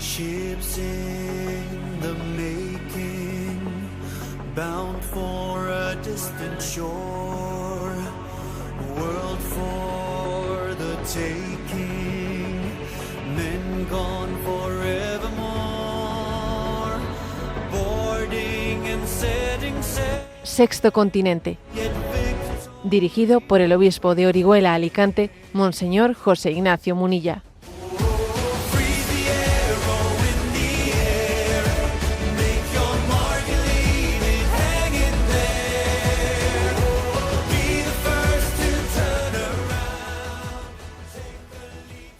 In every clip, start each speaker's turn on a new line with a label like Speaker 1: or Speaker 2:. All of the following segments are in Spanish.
Speaker 1: Ships in the making, bound for a distant shore, world for the taking, men gone forevermore, boarding and setting sail.
Speaker 2: Sexto Continente, dirigido por el obispo de Orihuela, Alicante, Monseñor José Ignacio Munilla.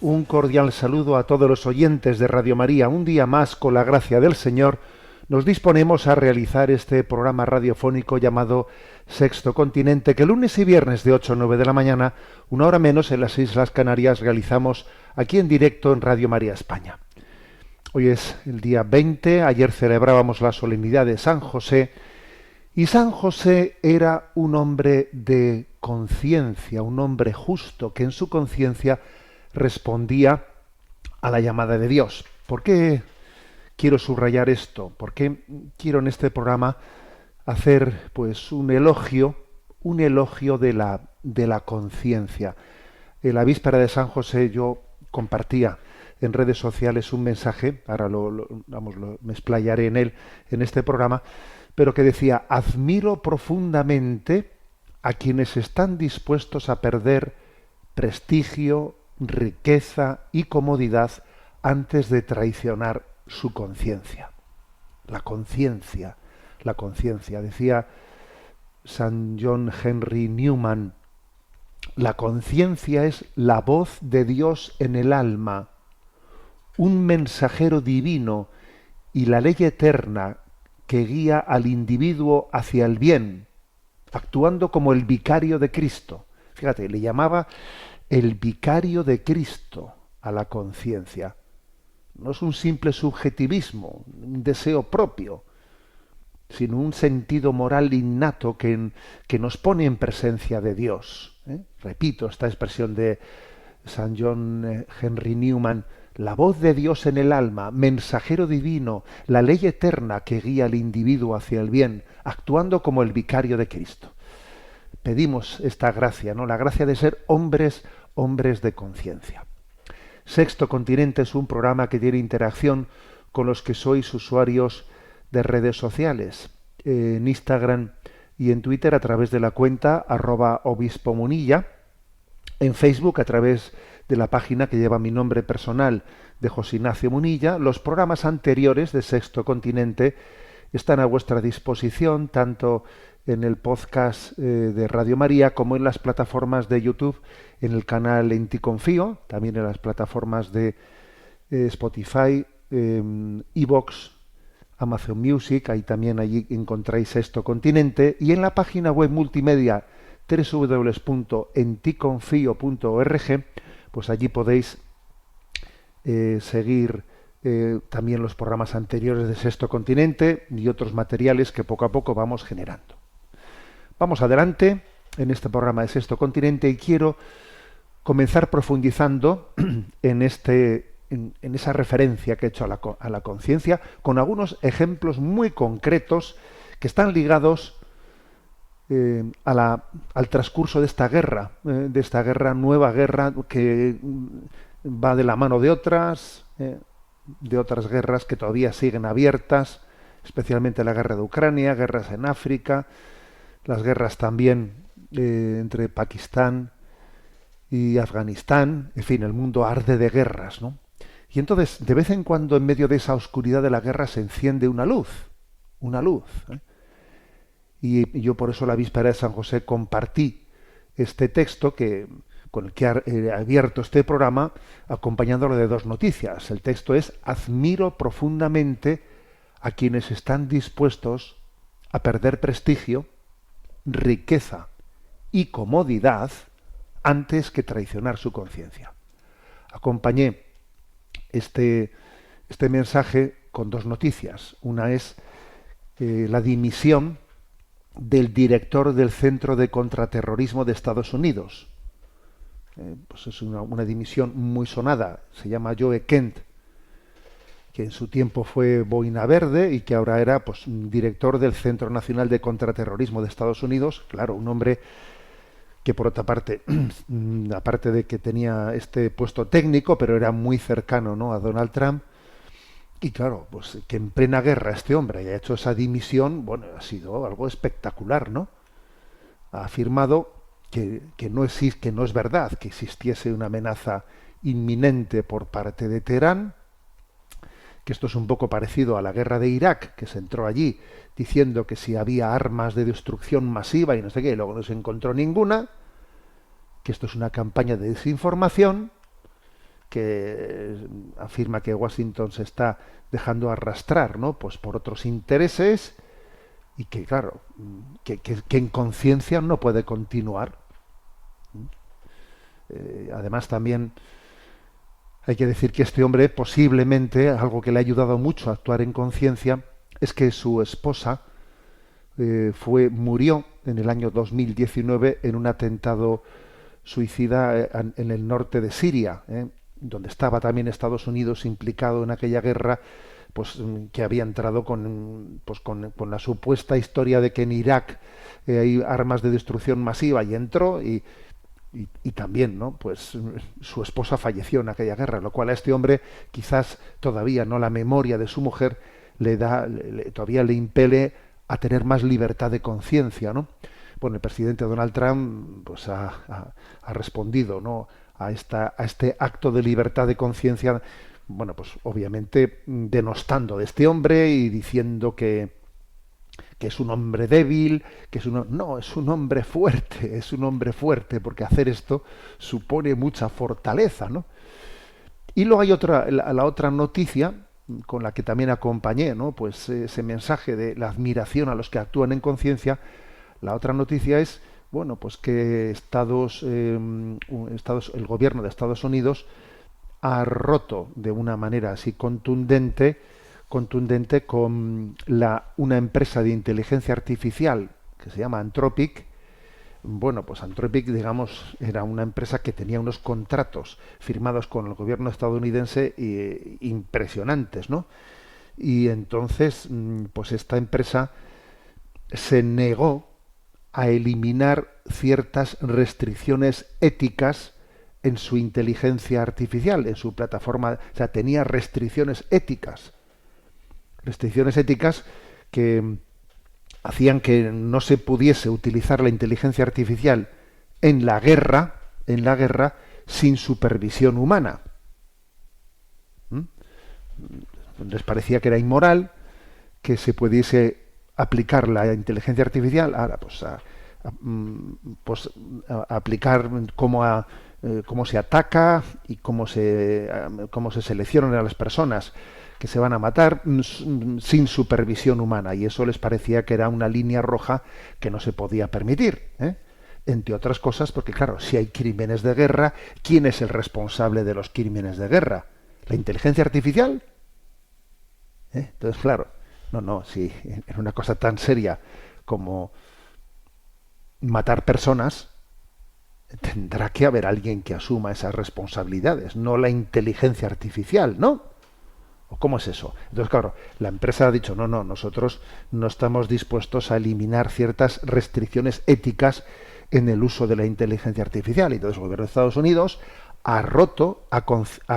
Speaker 3: Un cordial saludo a todos los oyentes de Radio María. Un día más, con la gracia del Señor, nos disponemos a realizar este programa radiofónico llamado Sexto Continente, que lunes y viernes de 8 a 9 de la mañana, una hora menos en las Islas Canarias, realizamos aquí en directo en Radio María España. Hoy es el día 20, ayer celebrábamos la solemnidad de San José, y San José era un hombre de conciencia, un hombre justo, que en su conciencia respondía a la llamada de Dios. ¿Por qué quiero subrayar esto? ¿Por qué quiero en este programa hacer pues un elogio de la conciencia? En la víspera de San José yo compartía en redes sociales un mensaje, ahora me explayaré en él en este programa, pero que decía: admiro profundamente a quienes están dispuestos a perder prestigio, riqueza y comodidad antes de traicionar su conciencia. La conciencia, decía San John Henry Newman, la conciencia es la voz de Dios en el alma, un mensajero divino y la ley eterna que guía al individuo hacia el bien, actuando como el vicario de Cristo. Fíjate, le llamaba el vicario de Cristo a la conciencia. No es un simple subjetivismo, un deseo propio, sino un sentido moral innato que nos pone en presencia de Dios. Repito esta expresión de San John Henry Newman: la voz de Dios en el alma, mensajero divino, la ley eterna que guía al individuo hacia el bien, actuando como el vicario de Cristo. Pedimos esta gracia, ¿no? La gracia de ser hombres de conciencia. Sexto Continente es un programa que tiene interacción con los que sois usuarios de redes sociales, en Instagram y en Twitter a través de la cuenta @obispomunilla, en Facebook a través de la página que lleva mi nombre personal de José Ignacio Munilla. Los programas anteriores de Sexto Continente están a vuestra disposición tanto en el podcast de Radio María como en las plataformas de YouTube, en el canal En Ti Confío, también en las plataformas de Spotify, iVoox, Amazon Music, allí encontráis Sexto Continente, y en la página web multimedia www.enticonfio.org, pues allí podéis seguir también los programas anteriores de Sexto Continente y otros materiales que poco a poco vamos generando. Vamos adelante en este programa de Sexto Continente y quiero comenzar profundizando en esa referencia que he hecho a la conciencia, con algunos ejemplos muy concretos que están ligados al transcurso de esta guerra, nueva guerra que va de la mano de otras guerras que todavía siguen abiertas, especialmente la guerra de Ucrania, guerras en África, las guerras también entre Pakistán y Afganistán. En fin, el mundo arde de guerras, ¿no? Y entonces, de vez en cuando, en medio de esa oscuridad de la guerra, se enciende una luz. Y yo por eso la víspera de San José compartí este texto con el que he abierto este programa, acompañándolo de dos noticias. El texto es: admiro profundamente a quienes están dispuestos a perder prestigio, riqueza y comodidad antes que traicionar su conciencia. Acompañé este mensaje con dos noticias. Una es la dimisión del director del Centro de Contraterrorismo de Estados Unidos. Pues es una dimisión muy sonada, se llama Joe Kent. que en su tiempo fue boina verde y que ahora era pues director del Centro Nacional de Contraterrorismo de Estados Unidos. Claro, un hombre que por otra parte, aparte de que tenía este puesto técnico, pero era muy cercano, ¿no?, a Donald Trump. Y claro, pues que en plena guerra este hombre haya hecho esa dimisión, bueno, ha sido algo espectacular, ¿no? Ha afirmado que no existe, que no es verdad que existiese una amenaza inminente por parte de Teherán, que esto es un poco parecido a la guerra de Irak, que se entró allí diciendo que si había armas de destrucción masiva y no sé qué, y luego no se encontró ninguna, que esto es una campaña de desinformación, que afirma que Washington se está dejando arrastrar, ¿no?, pues por otros intereses, y que claro, que en conciencia no puede continuar. Además también hay que decir que este hombre, posiblemente, algo que le ha ayudado mucho a actuar en conciencia, es que su esposa murió en el año 2019 en un atentado suicida en el norte de Siria, donde estaba también Estados Unidos implicado en aquella guerra, pues que había entrado con la supuesta historia de que en Irak hay armas de destrucción masiva, y entró y también, ¿no?, pues su esposa falleció en aquella guerra, lo cual a este hombre quizás todavía no la memoria de su mujer todavía le impele a tener más libertad de conciencia, ¿no? Bueno, el presidente Donald Trump pues ha respondido, ¿no?, a este acto de libertad de conciencia, bueno, pues obviamente denostando de este hombre y diciendo que es un hombre débil, no, es un hombre fuerte, porque hacer esto supone mucha fortaleza, ¿no? Y luego hay la otra noticia con la que también acompañé, ¿no?, pues ese mensaje de la admiración a los que actúan en conciencia. La otra noticia es, bueno, pues que el gobierno de Estados Unidos ha roto de una manera así contundente con una empresa de inteligencia artificial que se llama Anthropic. Bueno, pues Anthropic, digamos, era una empresa que tenía unos contratos firmados con el gobierno estadounidense impresionantes, ¿no? Y entonces, pues esta empresa se negó a eliminar ciertas restricciones éticas en su inteligencia artificial, en su plataforma. O sea, tenía restricciones éticas que hacían que no se pudiese utilizar la inteligencia artificial en la guerra sin supervisión humana. Les parecía que era inmoral que se pudiese aplicar la inteligencia artificial ahora a aplicar cómo se ataca y cómo se seleccionan a las personas que se van a matar sin supervisión humana, y eso les parecía que era una línea roja que no se podía permitir, entre otras cosas porque, claro, si hay crímenes de guerra, ¿quién es el responsable de los crímenes de guerra? ¿La inteligencia artificial? Entonces, claro, si en una cosa tan seria como matar personas, tendrá que haber alguien que asuma esas responsabilidades, no la inteligencia artificial, ¿no? ¿O cómo es eso? Entonces, claro, la empresa ha dicho, no, nosotros no estamos dispuestos a eliminar ciertas restricciones éticas en el uso de la inteligencia artificial. Y entonces el gobierno de Estados Unidos ha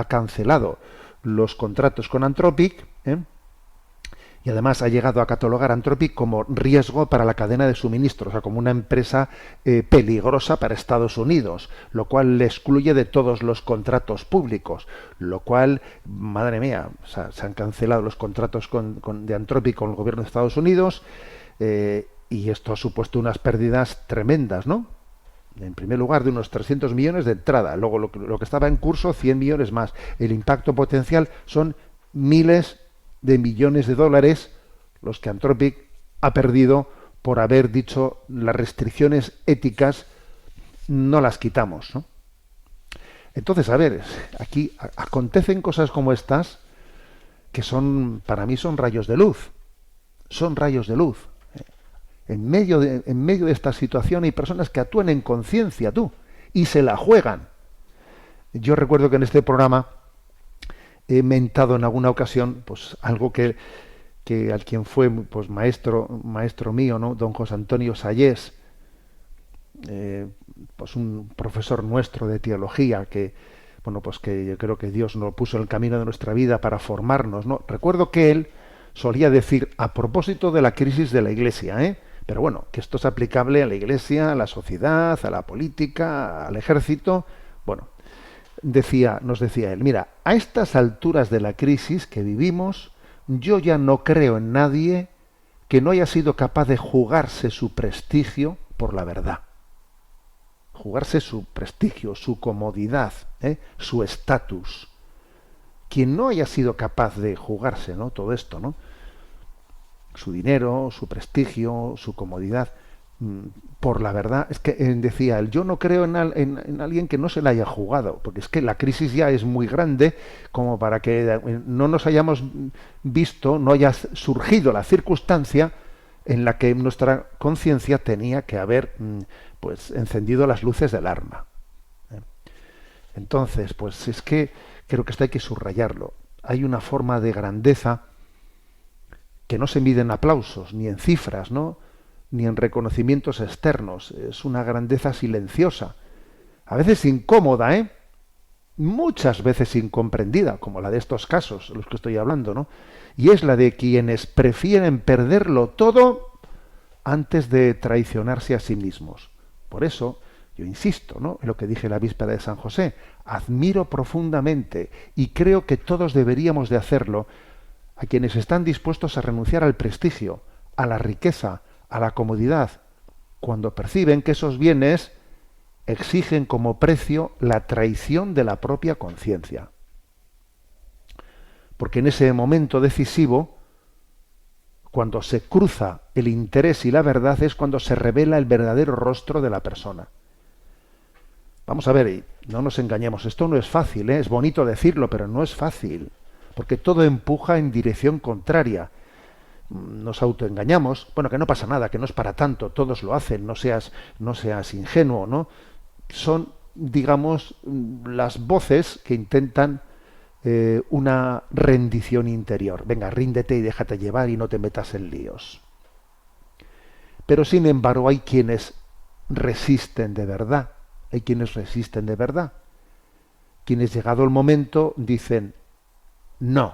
Speaker 3: cancelado los contratos con Anthropic, y además ha llegado a catalogar a Anthropic como riesgo para la cadena de suministro, o sea, como una empresa peligrosa para Estados Unidos, lo cual le excluye de todos los contratos públicos, lo cual, madre mía, o sea, se han cancelado los contratos de Anthropic con el gobierno de Estados Unidos, y esto ha supuesto unas pérdidas tremendas, ¿no? En primer lugar, de unos 300 millones de entrada, luego lo que estaba en curso, 100 millones más. El impacto potencial son miles de millones de dólares los que Anthropic ha perdido por haber dicho las restricciones éticas no las quitamos, ¿no? Entonces, a ver, aquí acontecen cosas como estas que para mí son rayos de luz. Son rayos de luz. En medio de esta situación hay personas que actúan en conciencia, y se la juegan. Yo recuerdo que en este programa he mentado en alguna ocasión, pues algo que al quien fue pues maestro mío, ¿no? Don José Antonio Sayés, pues un profesor nuestro de teología que, bueno, pues que yo creo que Dios nos puso en el camino de nuestra vida para formarnos, ¿no? Recuerdo que él solía decir, a propósito de la crisis de la Iglesia, pero bueno, que esto es aplicable a la Iglesia, a la sociedad, a la política, al ejército. Bueno, nos decía él, mira, a estas alturas de la crisis que vivimos, yo ya no creo en nadie que no haya sido capaz de jugarse su prestigio por la verdad. Jugarse su prestigio, su comodidad, su estatus. Quien no haya sido capaz de jugarse, ¿no? Todo esto, ¿no? Su dinero, su prestigio, su comodidad, por la verdad, es que decía él, yo no creo en alguien que no se la haya jugado, porque es que la crisis ya es muy grande como para que no nos hayamos visto, no haya surgido la circunstancia en la que nuestra conciencia tenía que haber pues encendido las luces del arma. Entonces, pues es que creo que esto hay que subrayarlo. Hay una forma de grandeza que no se mide en aplausos, ni en cifras, ¿no? Ni en reconocimientos externos. Es una grandeza silenciosa, a veces incómoda, muchas veces incomprendida, como la de estos casos, los que estoy hablando, ¿no? Y es la de quienes prefieren perderlo todo antes de traicionarse a sí mismos. Por eso, yo insisto, ¿no?, en lo que dije la víspera de San José, admiro profundamente, y creo que todos deberíamos de hacerlo, a quienes están dispuestos a renunciar al prestigio, a la riqueza, a la comodidad, cuando perciben que esos bienes exigen como precio la traición de la propia conciencia. Porque en ese momento decisivo, cuando se cruza el interés y la verdad, es cuando se revela el verdadero rostro de la persona. Vamos a ver, y no nos engañemos, esto no es fácil, es bonito decirlo, pero no es fácil, porque todo empuja en dirección contraria. Nos autoengañamos, bueno, que no pasa nada, que no es para tanto, todos lo hacen, no seas ingenuo, ¿no? Son, digamos, las voces que intentan una rendición interior. Venga, ríndete y déjate llevar y no te metas en líos. Pero sin embargo hay quienes resisten de verdad, quienes llegado el momento dicen no,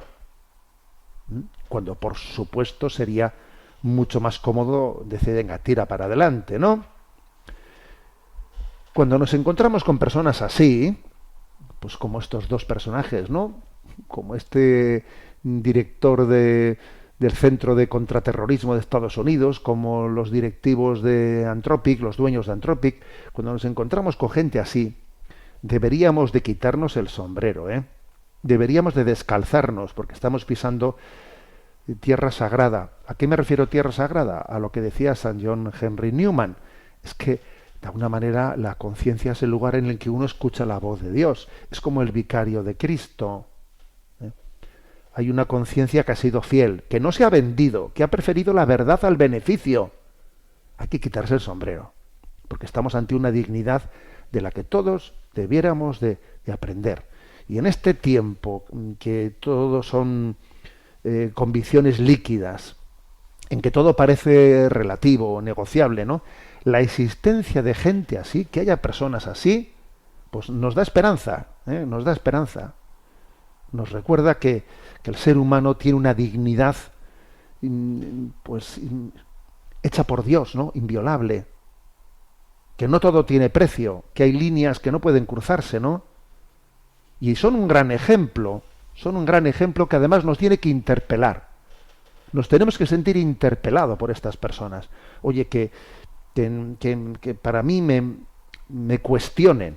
Speaker 3: cuando por supuesto sería mucho más cómodo decir, venga, tira para adelante, ¿no? Cuando nos encontramos con personas así, pues como estos dos personajes, ¿no? Como este director del Centro de Contraterrorismo de Estados Unidos, como los directivos de Anthropic, los dueños de Anthropic, cuando nos encontramos con gente así, deberíamos de quitarnos el sombrero, Deberíamos de descalzarnos, porque estamos pisando tierra sagrada. ¿A qué me refiero tierra sagrada? A lo que decía San John Henry Newman. Es que, de alguna manera, la conciencia es el lugar en el que uno escucha la voz de Dios. Es como el vicario de Cristo. Hay una conciencia que ha sido fiel, que no se ha vendido, que ha preferido la verdad al beneficio. Hay que quitarse el sombrero, porque estamos ante una dignidad de la que todos debiéramos de aprender. Y en este tiempo que todo son convicciones líquidas, en que todo parece relativo, negociable, ¿no? La existencia de gente así, que haya personas así, pues nos da esperanza, nos da esperanza. Nos recuerda que el ser humano tiene una dignidad, pues, hecha por Dios, ¿no? Inviolable. Que no todo tiene precio, que hay líneas que no pueden cruzarse, ¿no? Y son un gran ejemplo que además nos tiene que interpelar. Nos tenemos que sentir interpelados por estas personas. Oye, que para mí me cuestionen.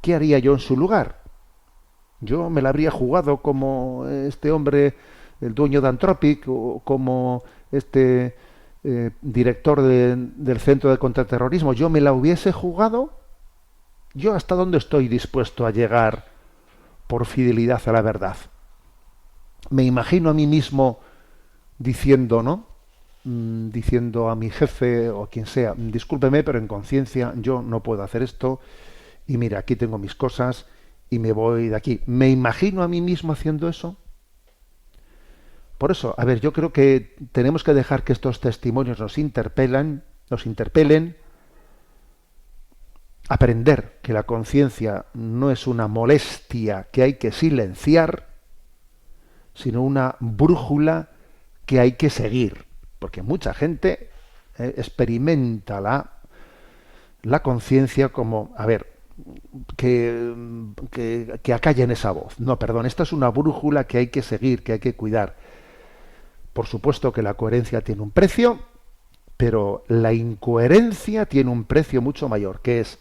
Speaker 3: ¿Qué haría yo en su lugar? Yo me la habría jugado como este hombre, el dueño de Anthropic, o como este director del Centro de Contraterrorismo. Yo me la hubiese jugado. ¿Yo hasta dónde estoy dispuesto a llegar por fidelidad a la verdad? Me imagino a mí mismo diciendo, ¿no? Diciendo a mi jefe o quien sea, discúlpeme, pero en conciencia yo no puedo hacer esto, y mira, aquí tengo mis cosas, y me voy de aquí. ¿Me imagino a mí mismo haciendo eso? Por eso, a ver, yo creo que tenemos que dejar que estos testimonios nos interpelen, aprender que la conciencia no es una molestia que hay que silenciar, sino una brújula que hay que seguir. Porque mucha gente experimenta la conciencia como, a ver, que acallen esa voz. No, perdón, esta es una brújula que hay que seguir, que hay que cuidar. Por supuesto que la coherencia tiene un precio, pero la incoherencia tiene un precio mucho mayor, que es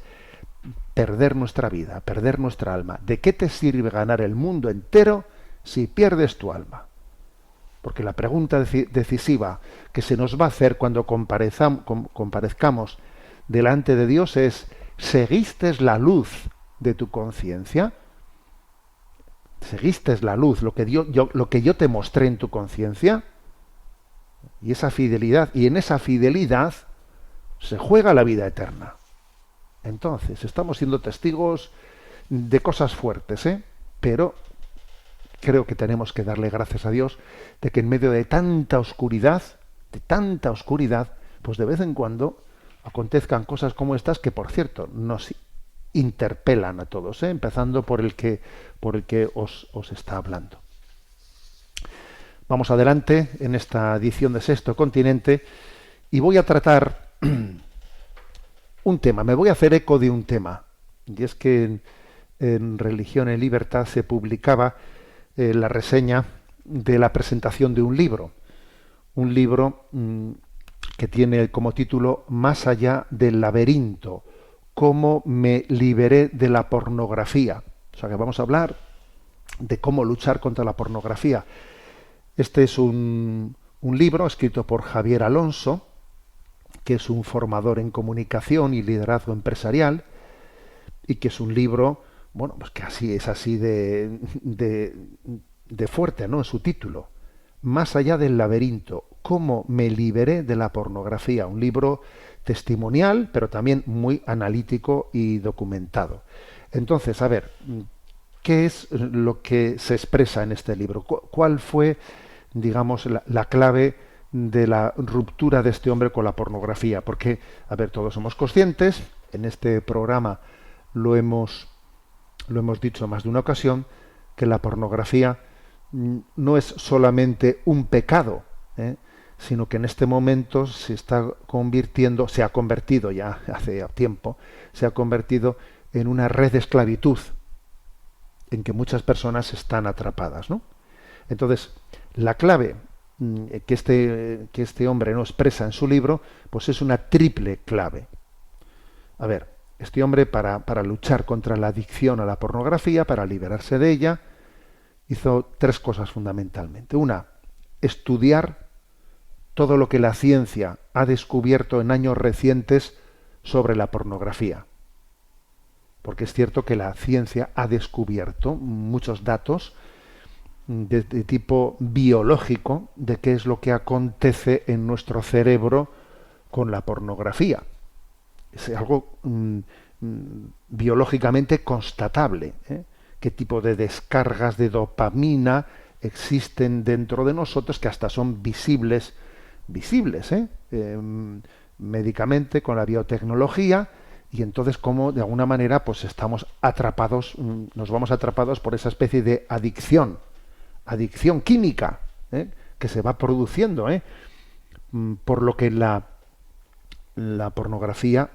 Speaker 3: perder nuestra vida, perder nuestra alma. ¿De qué te sirve ganar el mundo entero si pierdes tu alma? Porque la pregunta decisiva que se nos va a hacer cuando comparezcamos delante de Dios es: ¿seguiste la luz de tu conciencia? ¿Seguiste la luz, lo que yo te mostré en tu conciencia? Y esa fidelidad, y en esa fidelidad se juega la vida eterna. Entonces, estamos siendo testigos de cosas fuertes, pero creo que tenemos que darle gracias a Dios de que en medio de tanta oscuridad, pues de vez en cuando acontezcan cosas como estas que, por cierto, nos interpelan a todos, empezando por el que os está hablando. Vamos adelante en esta edición de Sexto Continente y voy a tratar un tema, me voy a hacer eco de un tema, y es que en Religión en Libertad se publicaba la reseña de la presentación de un libro que tiene como título Más allá del laberinto, cómo me liberé de la pornografía. O sea que vamos a hablar de cómo luchar contra la pornografía. Este es un libro escrito por Javier Alonso, que es un formador en comunicación y liderazgo empresarial, y que es un libro, bueno, pues que así es así de fuerte, ¿no? En su título. Más allá del laberinto, cómo me liberé de la pornografía. Un libro testimonial, pero también muy analítico y documentado. Entonces, a ver, ¿qué es lo que se expresa en este libro? ¿Cuál fue, digamos, la clave de la ruptura de este hombre con la pornografía? Porque, a ver, todos somos conscientes, en este programa lo hemos dicho más de una ocasión, que la pornografía no es solamente un pecado, sino que en este momento se ha convertido ya hace tiempo, se ha convertido en una red de esclavitud en que muchas personas están atrapadas, ¿no? Entonces, la clave que este hombre no expresa en su libro, pues es una triple clave. A ver, este hombre para luchar contra la adicción a la pornografía, para liberarse de ella, hizo tres cosas fundamentalmente. Una, estudiar todo lo que la ciencia ha descubierto en años recientes sobre la pornografía. Porque es cierto que la ciencia ha descubierto muchos datos de tipo biológico de qué es lo que acontece en nuestro cerebro con la pornografía. Es algo biológicamente constatable, qué tipo de descargas de dopamina existen dentro de nosotros que hasta son visibles médicamente con la biotecnología, y entonces cómo de alguna manera pues estamos atrapados, nos vamos atrapados por esa especie de adicción química que se va produciendo, por lo que la pornografía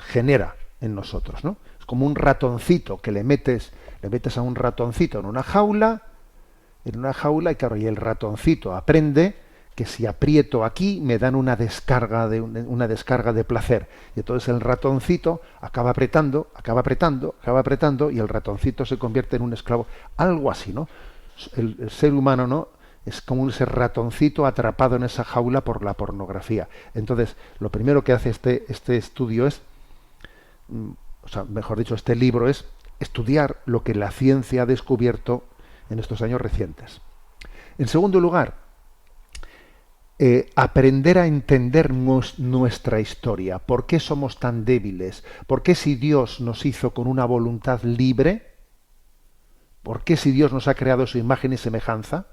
Speaker 3: genera en nosotros, ¿no? Es como un ratoncito que le metes a un ratoncito en una jaula y claro, y el ratoncito aprende que si aprieto aquí me dan una descarga de placer, y entonces el ratoncito acaba apretando y el ratoncito se convierte en un esclavo, algo así, ¿no? El ser humano, ¿no?, es como ese ratoncito atrapado en esa jaula por la pornografía. Entonces, lo primero que hace este estudio es, este libro es estudiar lo que la ciencia ha descubierto en estos años recientes. En segundo lugar, aprender a entender nuestra historia. ¿Por qué somos tan débiles? ¿Por qué si Dios nos hizo con una voluntad libre? ¿Por qué si Dios nos ha creado a su imagen y semejanza?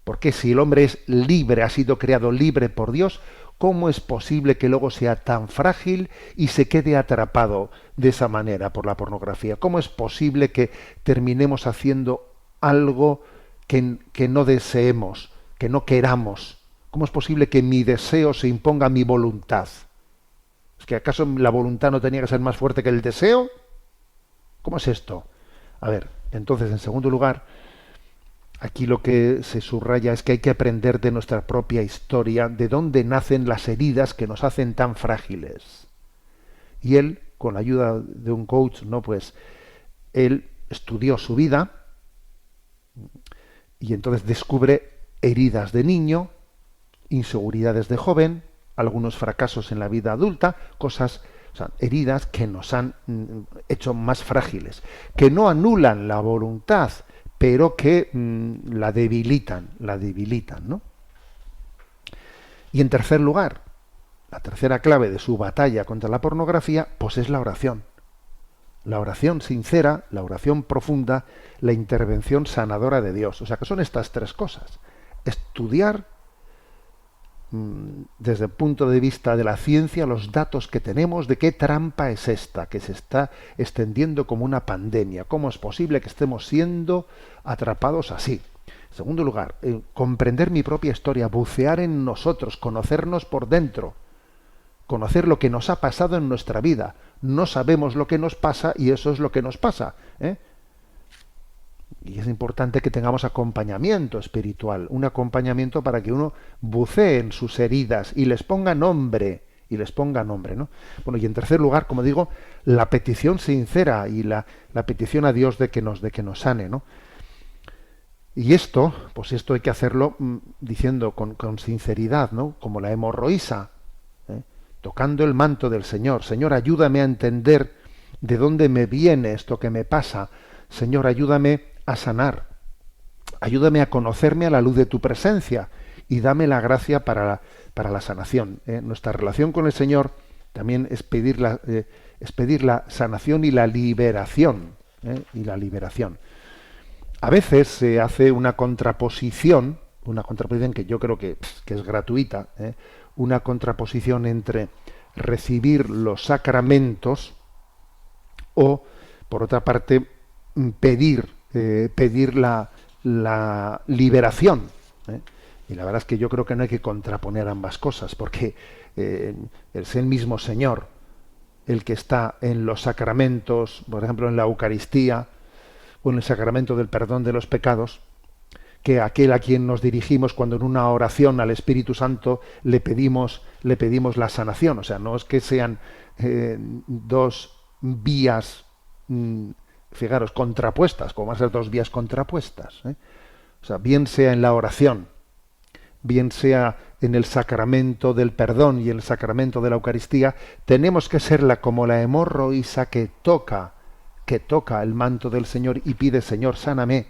Speaker 3: ¿Por qué si el hombre es libre, ha sido creado libre por Dios, cómo es posible que luego sea tan frágil y se quede atrapado de esa manera por la pornografía? ¿Cómo es posible que terminemos haciendo algo que no deseemos, que no queramos? ¿Cómo es posible que mi deseo se imponga a mi voluntad? ¿Es que acaso la voluntad no tenía que ser más fuerte que el deseo? ¿Cómo es esto? A ver, entonces, en segundo lugar, aquí lo que se subraya es que hay que aprender de nuestra propia historia, de dónde nacen las heridas que nos hacen tan frágiles. Y él, con la ayuda de un coach, ¿no? Pues él estudió su vida y entonces descubre heridas de niño, inseguridades de joven, algunos fracasos en la vida adulta, cosas, o sea, heridas que nos han hecho más frágiles, que no anulan la voluntad, pero que la debilitan, ¿no? Y en tercer lugar, la tercera clave de su batalla contra la pornografía, pues es la oración. La oración sincera, la oración profunda, la intervención sanadora de Dios. O sea que son estas tres cosas. Estudiar desde el punto de vista de la ciencia los datos que tenemos de qué trampa es esta, que se está extendiendo como una pandemia. ¿Cómo es posible que estemos siendo atrapados así? En segundo lugar, comprender mi propia historia, bucear en nosotros, conocernos por dentro, conocer lo que nos ha pasado en nuestra vida. No sabemos lo que nos pasa y eso es lo que nos pasa, ¿eh? Y es importante que tengamos acompañamiento espiritual, un acompañamiento para que uno bucee en sus heridas y les ponga nombre, ¿no? Bueno, y en tercer lugar, como digo, la petición sincera y la petición a Dios de que nos sane, ¿no? Y esto hay que hacerlo diciendo con sinceridad, ¿no? Como la hemorroísa, tocando el manto del Señor. Señor, ayúdame a entender de dónde me viene esto que me pasa. Señor, ayúdame a sanar. Ayúdame a conocerme a la luz de tu presencia y dame la gracia para la sanación. Nuestra relación con el Señor también es pedir la sanación y la liberación. A veces se hace una contraposición que yo creo que es gratuita, una contraposición entre recibir los sacramentos o, por otra parte, pedir la liberación. Y la verdad es que yo creo que no hay que contraponer ambas cosas, porque es el mismo Señor el que está en los sacramentos, por ejemplo en la Eucaristía o en el sacramento del perdón de los pecados, que aquel a quien nos dirigimos cuando en una oración al Espíritu Santo le pedimos la sanación. O sea, no es que sean dos vías, fijaros, contrapuestas, como van a ser dos vías contrapuestas. O sea, bien sea en la oración, bien sea en el sacramento del perdón y el sacramento de la Eucaristía, tenemos que ser como la hemorroísa que toca el manto del Señor y pide: Señor, sáname,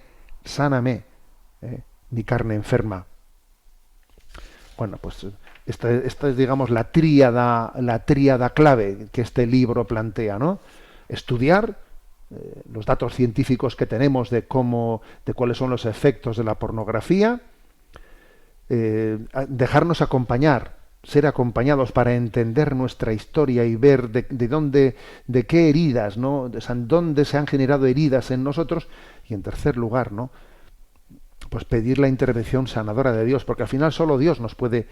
Speaker 3: mi carne enferma. Bueno, pues esta es, digamos, la tríada clave que este libro plantea, ¿no? Estudiar los datos científicos que tenemos de cuáles son los efectos de la pornografía, dejarnos acompañar, ser acompañados para entender nuestra historia y ver de qué heridas, ¿no? Dónde se han generado heridas en nosotros, y en tercer lugar, ¿no? Pues pedir la intervención sanadora de Dios, porque al final solo Dios nos puede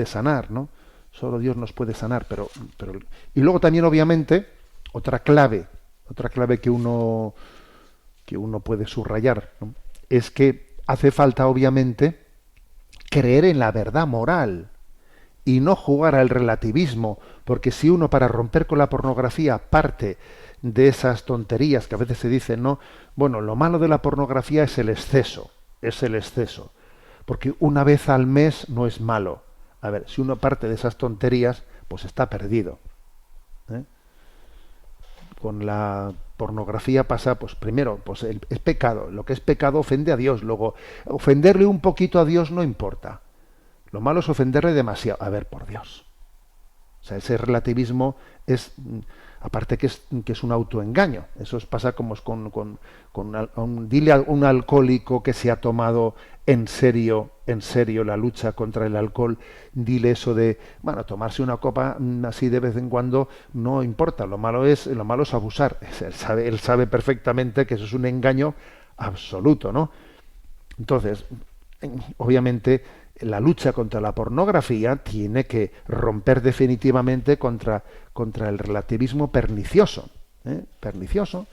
Speaker 3: sanar, ¿no? Solo Dios nos puede sanar, pero y luego también, obviamente, otra clave que uno puede subrayar, ¿no? Es que hace falta, obviamente, creer en la verdad moral y no jugar al relativismo, porque si uno, para romper con la pornografía, parte de esas tonterías que a veces se dicen, ¿no? Bueno, lo malo de la pornografía es el exceso, porque una vez al mes no es malo. A ver, si uno parte de esas tonterías, pues está perdido. Con la pornografía pasa, pues primero, pues es pecado. Lo que es pecado ofende a Dios. Luego, ofenderle un poquito a Dios no importa. Lo malo es ofenderle demasiado. A ver, por Dios. O sea, ese relativismo es, aparte que es un autoengaño. Eso pasa como es dile a un alcohólico que se ha tomado en serio la lucha contra el alcohol, dile eso de, bueno, tomarse una copa así de vez en cuando no importa, lo malo es abusar. Él sabe perfectamente que eso es un engaño absoluto, ¿no? Entonces, obviamente, la lucha contra la pornografía tiene que romper definitivamente contra el relativismo pernicioso, pernicioso.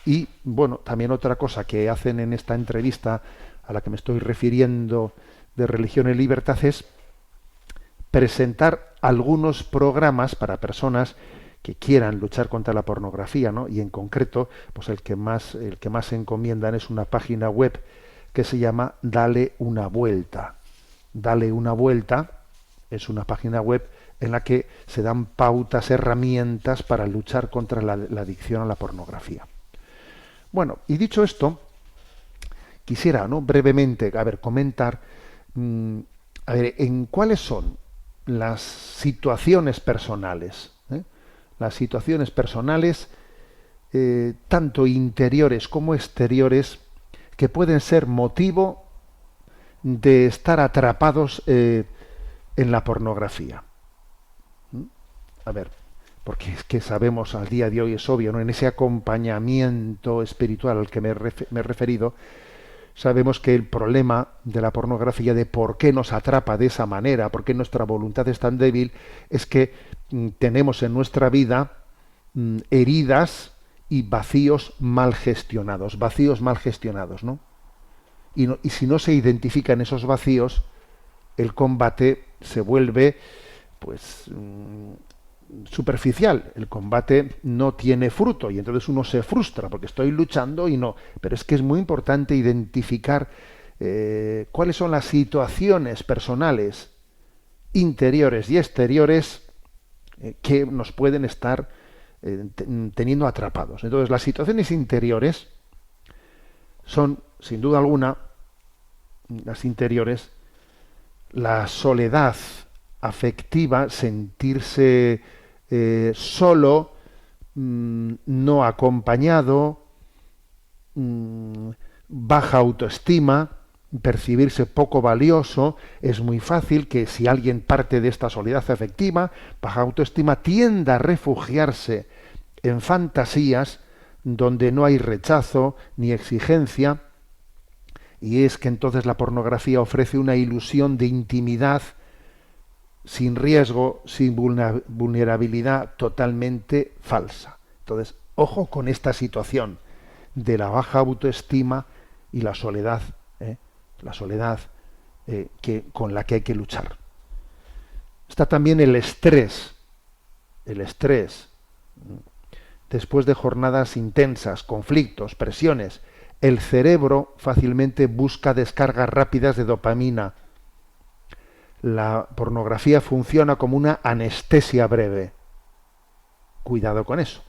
Speaker 3: Y bueno, también otra cosa que hacen en esta entrevista a la que me estoy refiriendo de Religión y Libertad es presentar algunos programas para personas que quieran luchar contra la pornografía, ¿no? Y en concreto, pues el que más se encomiendan es una página web que se llama Dale una vuelta. Dale una vuelta es una página web en la que se dan pautas, herramientas para luchar contra la adicción a la pornografía. Bueno, y dicho esto, quisiera, ¿no?, brevemente, comentar, en cuáles son las situaciones personales, las situaciones personales, tanto interiores como exteriores, que pueden ser motivo de estar atrapados en la pornografía. A ver, porque es que sabemos al día de hoy, es obvio, ¿no?, en ese acompañamiento espiritual al que me he referido, sabemos que el problema de la pornografía, de por qué nos atrapa de esa manera, por qué nuestra voluntad es tan débil, es que tenemos en nuestra vida heridas y vacíos mal gestionados, ¿no? Y si no se identifican esos vacíos, el combate se vuelve, pues, superficial. El combate no tiene fruto y entonces uno se frustra porque estoy luchando y no. Pero es que es muy importante identificar cuáles son las situaciones personales, interiores y exteriores, que nos pueden estar teniendo atrapados. Entonces, las situaciones interiores son, sin duda alguna, las interiores, la soledad afectiva, sentirse solo, no acompañado, baja autoestima, percibirse poco valioso. Es muy fácil que si alguien parte de esta soledad afectiva, baja autoestima, tienda a refugiarse en fantasías donde no hay rechazo ni exigencia, y es que entonces la pornografía ofrece una ilusión de intimidad sin riesgo, sin vulnerabilidad, totalmente falsa. Entonces, ojo con esta situación de la baja autoestima y la soledad, con la que hay que luchar. Está también el estrés. Después de jornadas intensas, conflictos, presiones, el cerebro fácilmente busca descargas rápidas de dopamina. La pornografía funciona como una anestesia breve. Cuidado con eso.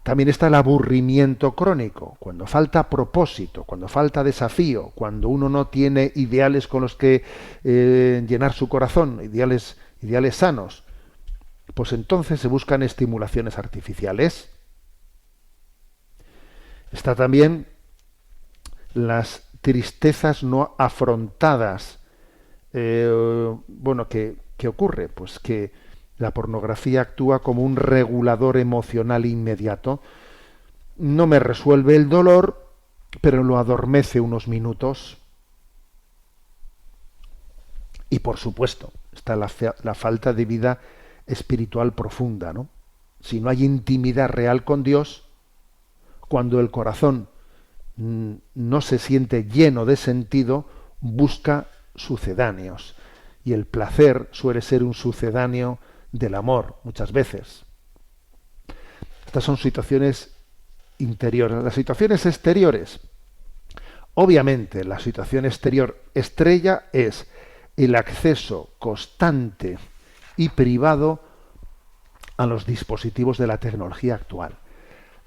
Speaker 3: También está el aburrimiento crónico, cuando falta propósito, cuando falta desafío, cuando uno no tiene ideales con los que llenar su corazón, ideales sanos, pues entonces se buscan estimulaciones artificiales. Está también las tristezas no afrontadas. ¿Qué ocurre? Pues que la pornografía actúa como un regulador emocional inmediato. No me resuelve el dolor, pero lo adormece unos minutos. Y por supuesto, está la falta de vida espiritual profunda, ¿no? Si no hay intimidad real con Dios, cuando el corazón no se siente lleno de sentido, busca sucedáneos. Y el placer suele ser un sucedáneo del amor, muchas veces. Estas son situaciones interiores. Las situaciones exteriores. Obviamente, la situación exterior estrella es el acceso constante y privado a los dispositivos de la tecnología actual.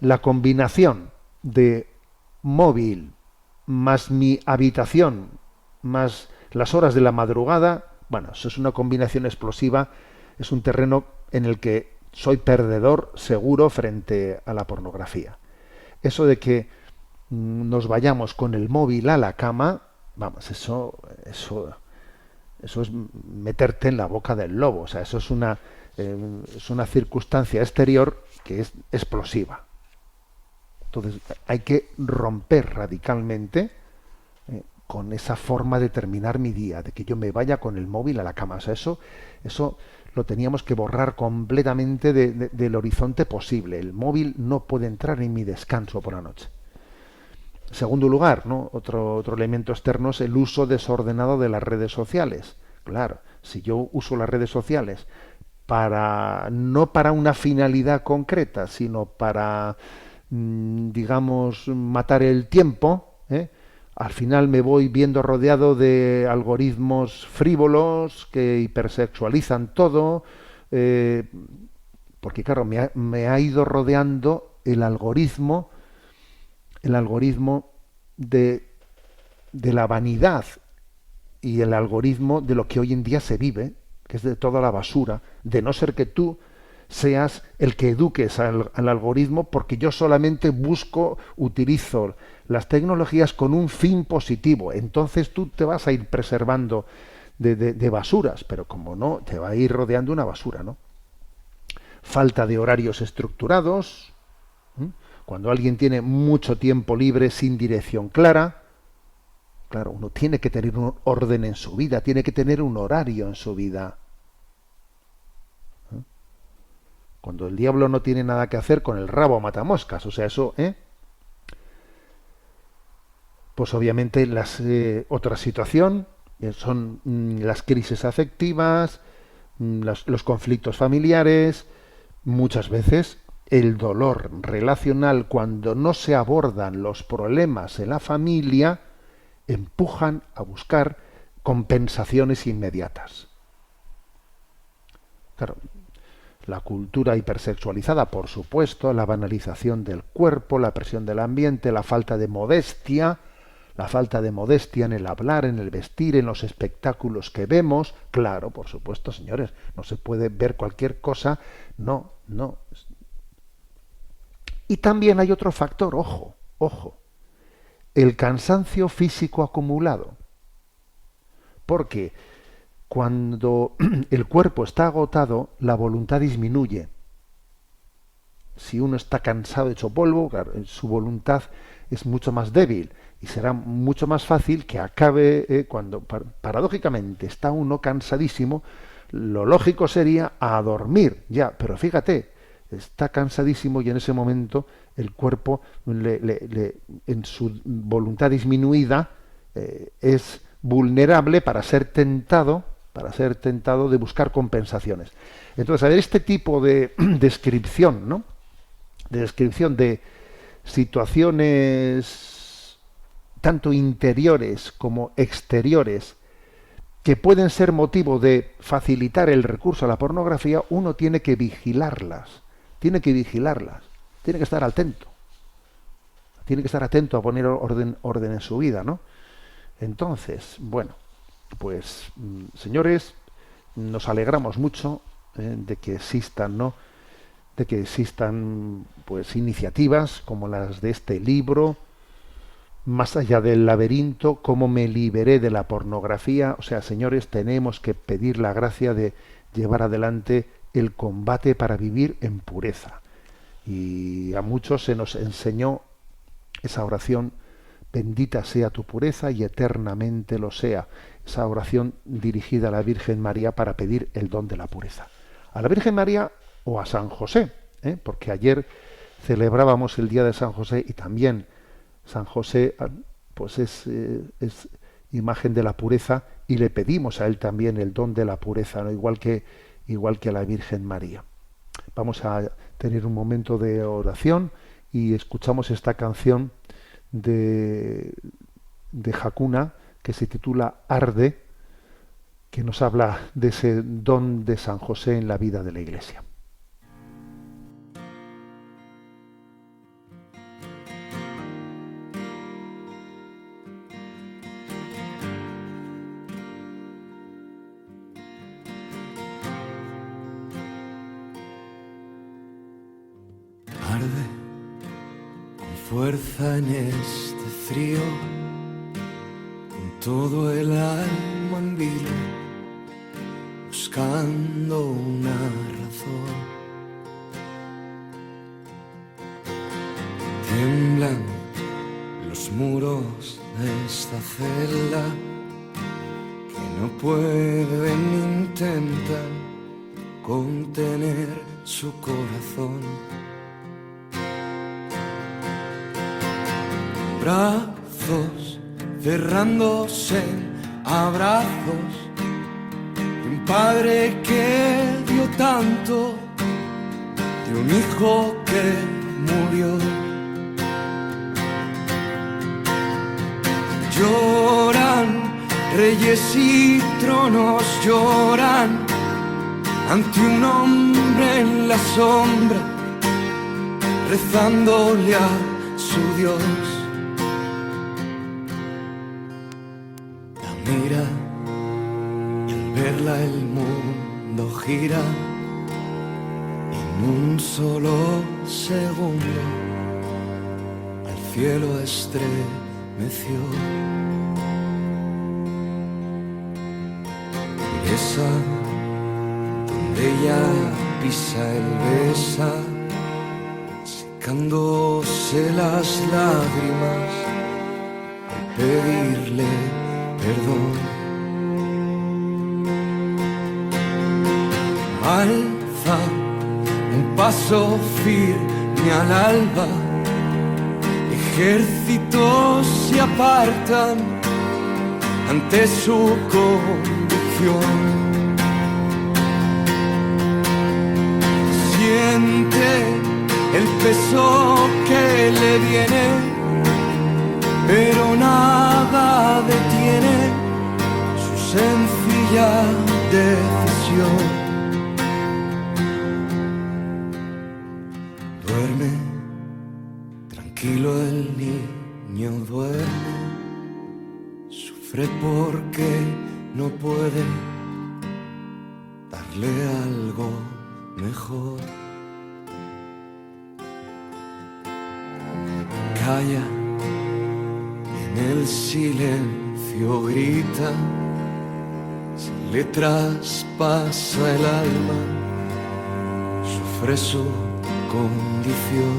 Speaker 3: La combinación de móvil más mi habitación, más Las horas de la madrugada, bueno, eso es una combinación explosiva, es un terreno en el que soy perdedor seguro frente a la pornografía. Eso de que nos vayamos con el móvil a la cama, vamos, eso es meterte en la boca del lobo. O sea, eso es una circunstancia exterior que es explosiva. Entonces hay que romper radicalmente con esa forma de terminar mi día, de que yo me vaya con el móvil a la cama. O sea, eso lo teníamos que borrar completamente del horizonte posible. El móvil no puede entrar en mi descanso por la noche. En segundo lugar, ¿no? Otro elemento externo es el uso desordenado de las redes sociales. Claro, si yo uso las redes sociales no para una finalidad concreta, sino para, digamos, matar el tiempo, al final me voy viendo rodeado de algoritmos frívolos que hipersexualizan todo, porque claro, me ha ido rodeando el algoritmo de la vanidad y el algoritmo de lo que hoy en día se vive, que es de toda la basura, de no ser que tú seas el que eduques al algoritmo, porque yo solamente utilizo las tecnologías con un fin positivo. Entonces tú te vas a ir preservando de basuras, pero como no, te va a ir rodeando una basura, ¿no? Falta de horarios estructurados. Cuando alguien tiene mucho tiempo libre sin dirección clara, claro, uno tiene que tener un orden en su vida, tiene que tener un horario en su vida. Cuando el diablo no tiene nada que hacer, con el rabo mata moscas. O sea, eso, pues obviamente otra situación son las crisis afectivas, los conflictos familiares, muchas veces el dolor relacional. Cuando no se abordan los problemas en la familia, empujan a buscar compensaciones inmediatas. Claro, la cultura hipersexualizada, por supuesto, la banalización del cuerpo, la presión del ambiente, la falta de modestia en el hablar, en el vestir, en los espectáculos que vemos. Claro, por supuesto, señores, no se puede ver cualquier cosa, no. Y también hay otro factor, ojo, el cansancio físico acumulado. Porque cuando el cuerpo está agotado, la voluntad disminuye. Si uno está cansado, hecho polvo, claro, su voluntad es mucho más débil y será mucho más fácil que acabe cuando paradójicamente está uno cansadísimo. Lo lógico sería a dormir, ya, pero fíjate, está cansadísimo y en ese momento el cuerpo en su voluntad disminuida es vulnerable para ser tentado de buscar compensaciones. Entonces, a ver, este tipo de descripción, ¿no? De descripción de situaciones tanto interiores como exteriores que pueden ser motivo de facilitar el recurso a la pornografía, uno tiene que vigilarlas, tiene que estar atento, a poner orden en su vida, ¿no? Entonces, bueno, pues señores, nos alegramos mucho de que existan, ¿no? De que existan pues iniciativas como las de este libro, Más allá del laberinto, cómo me liberé de la pornografía. O sea, señores, tenemos que pedir la gracia de llevar adelante el combate para vivir en pureza. Y a muchos se nos enseñó esa oración: bendita sea tu pureza y eternamente lo sea. Esa oración dirigida a la Virgen María para pedir el don de la pureza. A la Virgen María o a San José, porque ayer celebrábamos el día de San José y también San José pues es imagen de la pureza y le pedimos a él también el don de la pureza, ¿no? igual que a la Virgen María. Vamos a tener un momento de oración y escuchamos esta canción de Hakuna que se titula Arde, que nos habla de ese don de San José en la vida de la Iglesia.
Speaker 1: fuerza en este frío, con todo el alma en vilo, buscando una razón. Tiemblan los muros de esta celda que no pueden intentar contener su corazón. Brazos cerrándose en abrazos de un padre que dio tanto, de un hijo que murió. Lloran reyes y tronos, lloran ante un hombre en la sombra, rezándole a su Dios. La mira y al verla el mundo gira en un solo segundo, al cielo estremeció. Esa donde ella pisa, él besa, secándose las lágrimas al pedirle perdón. Alza un paso firme al alba, ejércitos se apartan ante su convicción. Siente el peso que le viene, pero nada detiene su sencilla decisión. Duerme, tranquilo el niño duerme, sufre porque no puede darle algo mejor. Calla, en el silencio grita, se le traspasa el alma, sufre su condición.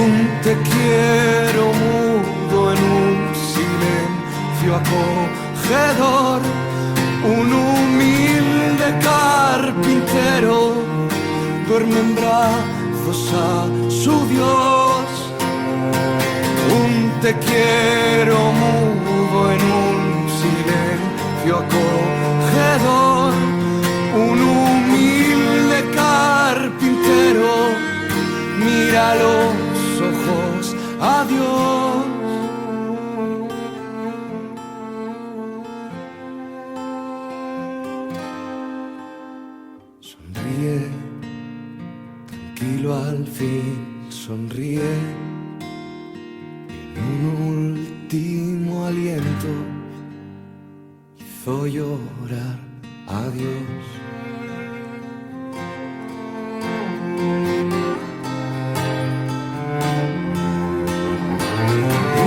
Speaker 1: Un te quiero mudo en un silencio acogedor, un humilde carpintero duerme en brazos a su Dios. Un te quiero mudo en un silencio acogedor, un humilde carpintero mira a los ojos a Dios. Sonríe, tranquilo al fin, sonríe. En un último aliento hizo llorar a Dios.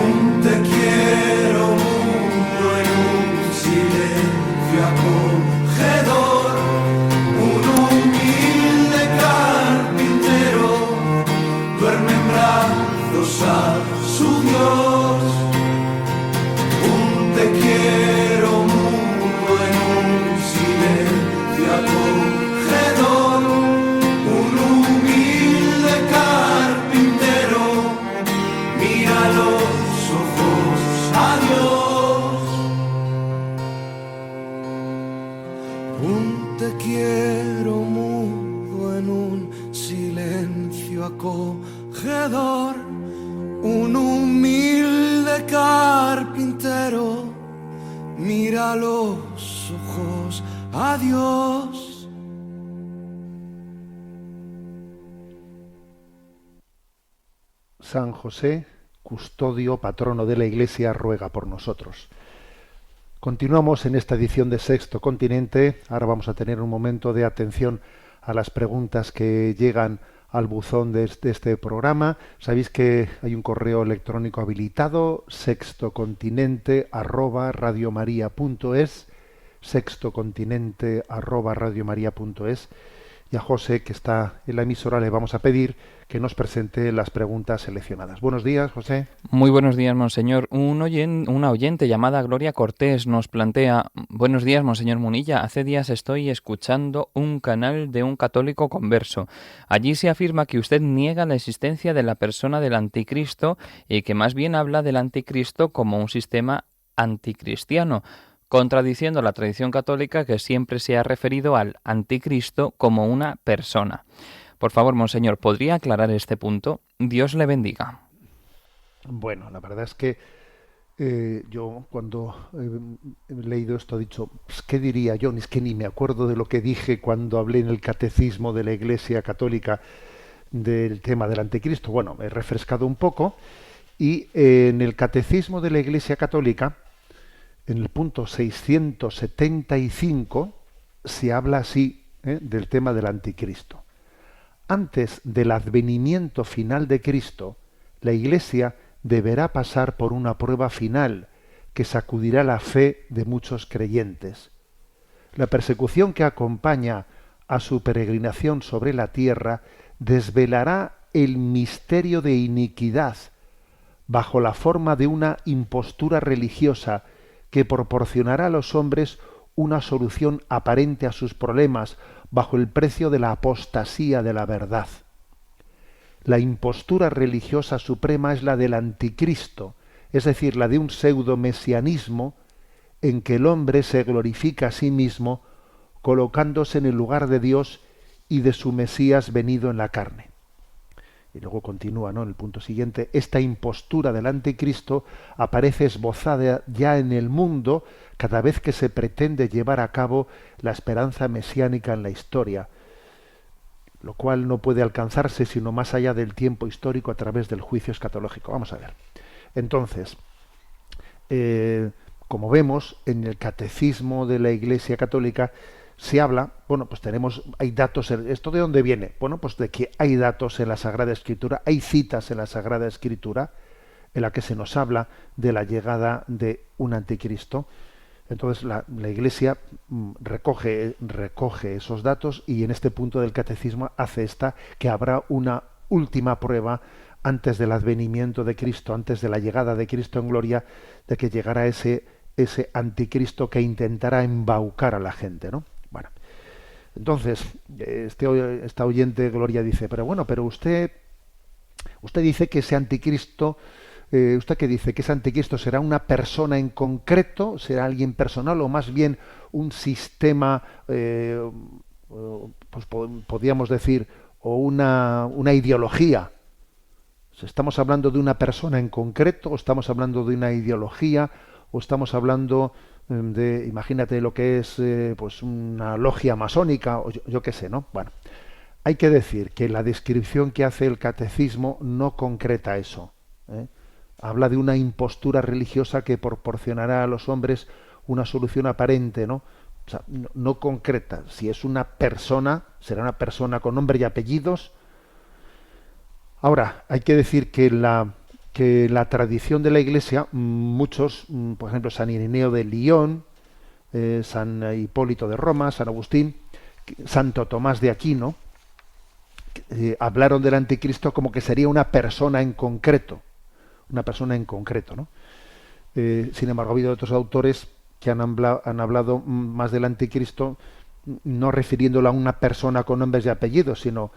Speaker 1: Un te quiero mudo en un silencio acogedor, un humilde carpintero duerme en brazos a su Dios. Un te quiero mudo en un silencio acogedor, un humilde carpintero mira a los ojos a Dios. Un te quiero mudo en un silencio acogedor, un humilde carpintero mira a los ojos a Dios.
Speaker 3: San José, custodio, patrono de la Iglesia, ruega por nosotros. Continuamos en esta edición de Sexto Continente. Ahora vamos a tener un momento de atención a las preguntas que llegan al buzón de este programa. Sabéis que hay un correo electrónico habilitado, sextocontinente@radiomaria.es, sextocontinente@radiomaria.es. Y a José, que está en la emisora, le vamos a pedir que nos presente las preguntas seleccionadas. Buenos días, José.
Speaker 4: Muy buenos días, monseñor. Una oyente llamada Gloria Cortés nos plantea: buenos días, monseñor Munilla. Hace días estoy escuchando un canal de un católico converso. Allí se afirma que usted niega la existencia de la persona del anticristo y que más bien habla del anticristo como un sistema anticristiano, contradiciendo la tradición católica, que siempre se ha referido al anticristo como una persona. Por favor, monseñor, ¿podría aclarar este punto? Dios le bendiga.
Speaker 3: Bueno, la verdad es que yo cuando he leído esto he dicho, pues, ¿qué diría yo? Es que ni me acuerdo de lo que dije cuando hablé en el catecismo de la Iglesia Católica del tema del anticristo. Bueno, me he refrescado un poco y en el catecismo de la Iglesia Católica, en el punto 675, se habla así del tema del anticristo. Antes del advenimiento final de Cristo, la Iglesia deberá pasar por una prueba final que sacudirá la fe de muchos creyentes. La persecución que acompaña a su peregrinación sobre la tierra desvelará el misterio de iniquidad bajo la forma de una impostura religiosa que proporcionará a los hombres una solución aparente a sus problemas bajo el precio de la apostasía de la verdad. La impostura religiosa suprema es la del anticristo, es decir, la de un pseudo-mesianismo en que el hombre se glorifica a sí mismo colocándose en el lugar de Dios y de su Mesías venido en la carne. Y luego continúa, ¿no?, en el punto siguiente: esta impostura del anticristo aparece esbozada ya en el mundo cada vez que se pretende llevar a cabo la esperanza mesiánica en la historia, lo cual no puede alcanzarse sino más allá del tiempo histórico a través del juicio escatológico. Vamos a ver. Entonces, como vemos, en el catecismo de la Iglesia Católica se habla, bueno, pues hay datos. ¿Esto de dónde viene? Bueno, pues de que hay datos en la Sagrada Escritura, hay citas en la Sagrada Escritura en la que se nos habla de la llegada de un anticristo. Entonces la Iglesia recoge esos datos y en este punto del catecismo hace que habrá una última prueba antes del advenimiento de Cristo, antes de la llegada de Cristo en gloria, de que llegará ese anticristo que intentará embaucar a la gente, ¿no? Bueno, entonces esta oyente Gloria dice, pero usted dice que ese anticristo, ¿usted qué dice? ¿Que ese anticristo será una persona en concreto? ¿Será alguien personal o más bien un sistema, pues podríamos decir, o una ideología? ¿Estamos hablando de una persona en concreto o estamos hablando de una ideología o estamos hablando de, imagínate lo que es pues una logia masónica o yo qué sé, ¿no? Bueno, hay que decir que la descripción que hace el catecismo no concreta eso, ¿eh? Habla de una impostura religiosa que proporcionará a los hombres una solución aparente, ¿no? O sea, no concreta. Si es una persona, será una persona con nombre y apellidos. Ahora, hay que decir que la tradición de la Iglesia, muchos, por ejemplo, San Ireneo de Lyon, San Hipólito de Roma, San Agustín, Santo Tomás de Aquino, hablaron del anticristo como que sería una persona en concreto, ¿no? Sin embargo, ha habido otros autores que han hablado más del anticristo, no refiriéndolo a una persona con nombres y apellidos, sino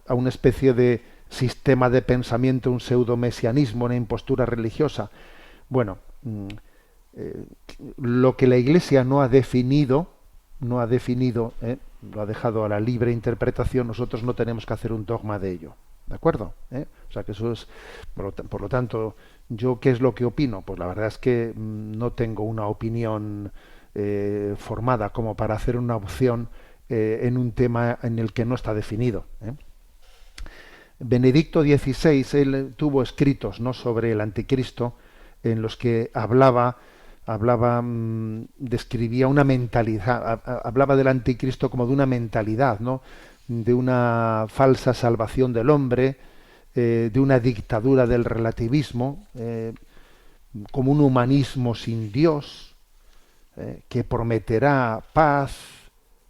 Speaker 3: a una especie de sistema de pensamiento, un pseudo-mesianismo, una impostura religiosa. Bueno, lo que la Iglesia no ha definido, lo ha dejado a la libre interpretación. Nosotros no tenemos que hacer un dogma de ello, ¿de acuerdo? O sea que eso es, por lo tanto, ¿yo qué es lo que opino? Pues la verdad es que no tengo una opinión formada como para hacer una opción en un tema en el que no está definido. Benedicto XVI, él tuvo escritos, ¿no?, sobre el anticristo, en los que describía una mentalidad, hablaba del anticristo como de una mentalidad, ¿no?, de una falsa salvación del hombre, de una dictadura del relativismo, como un humanismo sin Dios, que prometerá paz,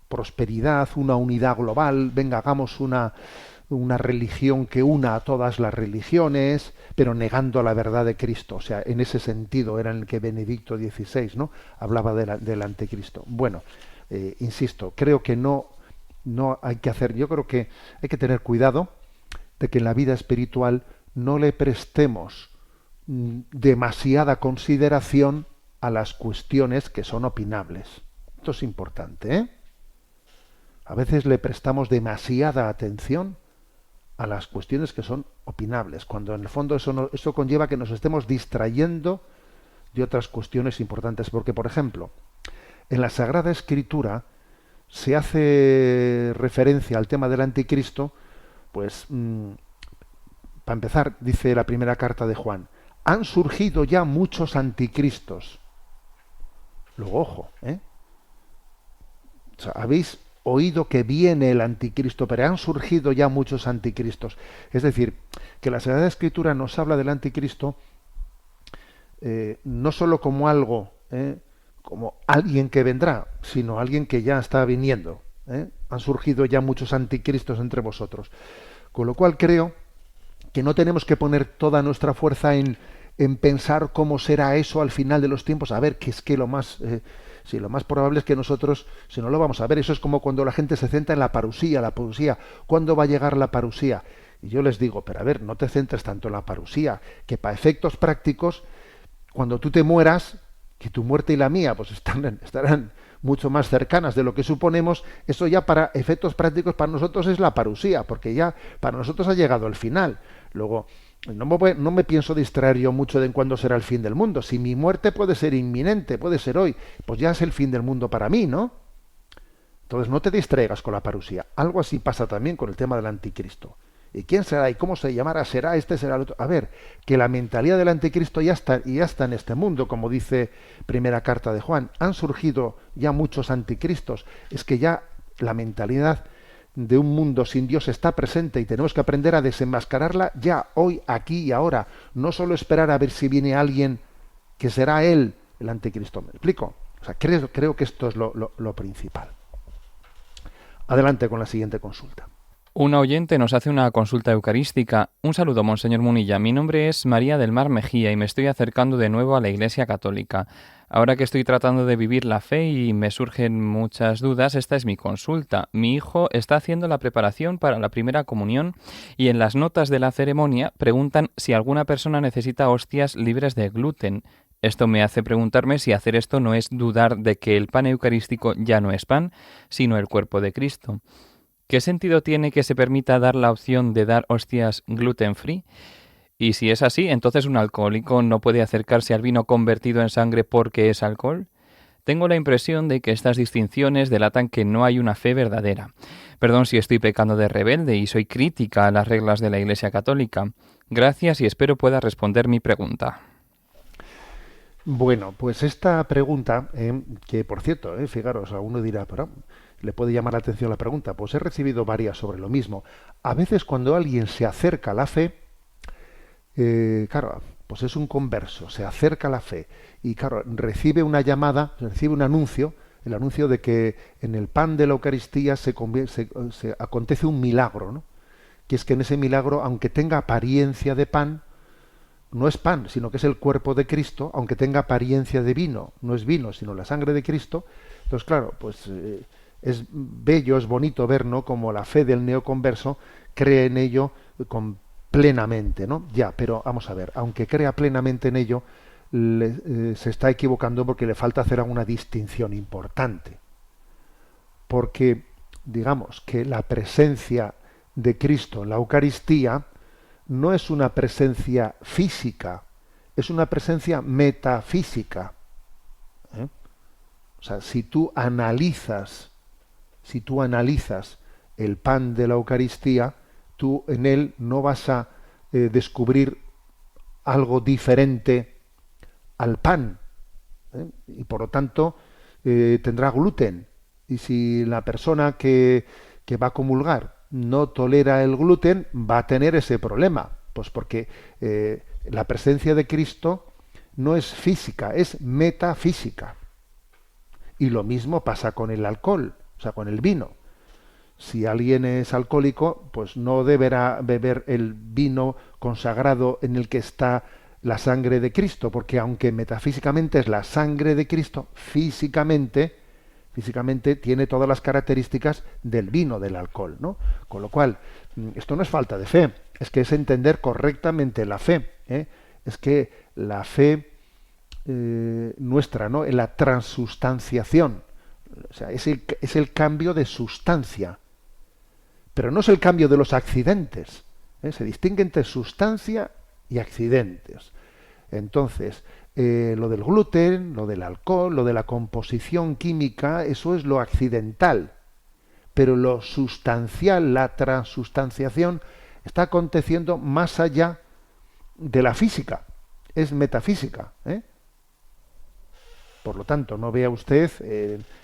Speaker 3: prosperidad, una unidad global. Venga, hagamos una religión que una a todas las religiones, pero negando la verdad de Cristo. O sea, en ese sentido era en el que Benedicto XVI, ¿no?, hablaba del anticristo. Bueno, insisto, creo que no hay que hacer, yo creo que hay que tener cuidado de que en la vida espiritual no le prestemos demasiada consideración a las cuestiones que son opinables. Esto es importante, ¿eh? A veces le prestamos demasiada atención a las cuestiones que son opinables, cuando en el fondo eso conlleva que nos estemos distrayendo de otras cuestiones importantes. Porque, por ejemplo, en la Sagrada Escritura se hace referencia al tema del anticristo, pues, para empezar, dice la primera carta de Juan, han surgido ya muchos anticristos. Luego, ojo, o sea, habéis oído que viene el anticristo, pero han surgido ya muchos anticristos. Es decir, que la Sagrada Escritura nos habla del anticristo no solo como algo, como alguien que vendrá, sino alguien que ya está viniendo. Han surgido ya muchos anticristos entre vosotros. Con lo cual creo que no tenemos que poner toda nuestra fuerza en pensar cómo será eso al final de los tiempos. A ver, que es que lo más probable es que nosotros, si no lo vamos a ver, eso es como cuando la gente se centra en la parusía. ¿Cuándo va a llegar la parusía? Y yo les digo, pero a ver, no te centres tanto en la parusía, que para efectos prácticos, cuando tú te mueras, que tu muerte y la mía pues estarán mucho más cercanas de lo que suponemos, eso ya para efectos prácticos para nosotros es la parusía, porque ya para nosotros ha llegado el final. Luego, no me pienso distraer yo mucho de en cuándo será el fin del mundo. Si mi muerte puede ser inminente, puede ser hoy, pues ya es el fin del mundo para mí, ¿no? Entonces no te distraigas con la parusía. Algo así pasa también con el tema del anticristo. ¿Y quién será? ¿Y cómo se llamará? ¿Será este? ¿Será el otro? A ver, que la mentalidad del anticristo ya está en este mundo, como dice primera carta de Juan. Han surgido ya muchos anticristos. Es que ya la mentalidad de un mundo sin Dios está presente y tenemos que aprender a desenmascararla ya, hoy, aquí y ahora. No solo esperar a ver si viene alguien que será él, el anticristo. ¿Me explico? O sea, creo que esto es lo principal. Adelante con la siguiente consulta.
Speaker 4: Una oyente nos hace una consulta eucarística. Un saludo, Monseñor Munilla. Mi nombre es María del Mar Mejía y me estoy acercando de nuevo a la Iglesia Católica. Ahora que estoy tratando de vivir la fe y me surgen muchas dudas, esta es mi consulta. Mi hijo está haciendo la preparación para la primera comunión y en las notas de la ceremonia preguntan si alguna persona necesita hostias libres de gluten. Esto me hace preguntarme si hacer esto no es dudar de que el pan eucarístico ya no es pan, sino el cuerpo de Cristo. ¿Qué sentido tiene que se permita dar la opción de dar hostias gluten free? Y si es así, entonces un alcohólico no puede acercarse al vino convertido en sangre porque es alcohol. Tengo la impresión de que estas distinciones delatan que no hay una fe verdadera. Perdón si estoy pecando de rebelde y soy crítica a las reglas de la Iglesia Católica. Gracias y espero pueda responder mi pregunta.
Speaker 3: Bueno, pues esta pregunta, que por cierto, fijaros, a uno dirá, pero le puede llamar la atención la pregunta, pues he recibido varias sobre lo mismo. A veces cuando alguien se acerca a la fe, claro, pues es un converso, se acerca a la fe y claro, recibe una llamada, recibe un anuncio, el anuncio de que en el pan de la Eucaristía se acontece un milagro, ¿no? Que es que en ese milagro, aunque tenga apariencia de pan, no es pan, sino que es el cuerpo de Cristo, aunque tenga apariencia de vino, no es vino, sino la sangre de Cristo. Entonces, claro, pues es bello, es bonito ver, ¿no?, como la fe del neoconverso cree en ello plenamente, ¿no? Ya, pero vamos a ver, aunque crea plenamente en ello, se está equivocando porque le falta hacer alguna distinción importante. Porque, digamos, que la presencia de Cristo en la Eucaristía no es una presencia física, es una presencia metafísica. O sea, si tú analizas el pan de la Eucaristía, tú en él no vas a descubrir algo diferente al pan, y por lo tanto tendrá gluten. Y si la persona que que va a comulgar no tolera el gluten, va a tener ese problema. Pues porque la presencia de Cristo no es física, es metafísica. Y lo mismo pasa con el alcohol, o sea, con el vino. Si alguien es alcohólico, pues no deberá beber el vino consagrado en el que está la sangre de Cristo, porque aunque metafísicamente es la sangre de Cristo, físicamente tiene todas las características del vino, del alcohol, ¿no? Con lo cual, esto no es falta de fe, es que es entender correctamente la fe, ¿eh? Es que la fe nuestra, ¿no?, en la transustanciación, o sea, es el cambio de sustancia, pero no es el cambio de los accidentes, ¿eh? Se distingue entre sustancia y accidentes. Entonces, lo del gluten, lo del alcohol, lo de la composición química, eso es lo accidental, pero lo sustancial, la transustanciación, está aconteciendo más allá de la física, es metafísica, ¿eh? Por lo tanto, no vea usted